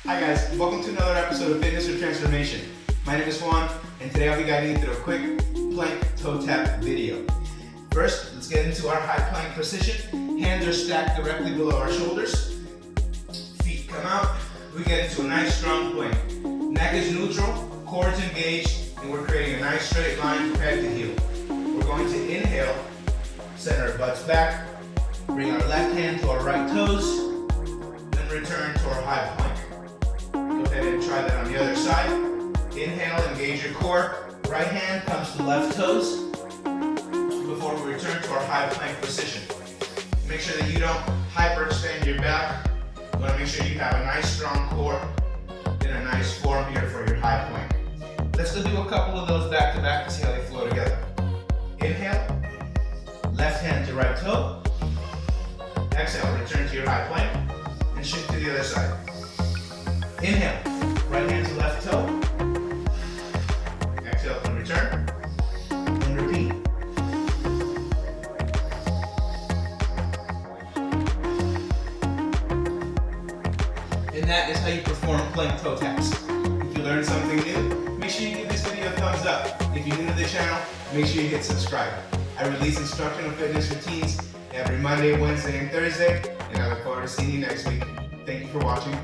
Hi guys, welcome to another episode of Fitness or Transformation. My name is Juan, and today I'll be guiding you through a quick plank toe tap video. First, let's get into our high plank position. Hands are stacked directly below our shoulders. Feet come out. We get into a nice strong plank. Neck is neutral, core is engaged, and we're creating a nice straight line from head to heel. We're going to inhale, send our butts back, bring our left hand to our right toes, then return to our high plank. Go ahead and try that on the other side. Inhale, engage your core. Right hand comes to left toes before we return to our high plank position. Make sure that you don't hyperextend your back. You want to make sure you have a nice strong core and a nice form here for your high plank. Let's go do a couple of those back to back to see how they flow together. Inhale, left hand to right toe. Exhale, return to your high plank and shift to the other side. Inhale, right hand to left toe. Exhale and return. And repeat. And that is how you perform plank toe taps. If you learned something new, make sure you give this video a thumbs up. If you're new to the channel, make sure you hit subscribe. I release instructional fitness routines every Monday, Wednesday, and Thursday, and I look forward to seeing you next week. Thank you for watching.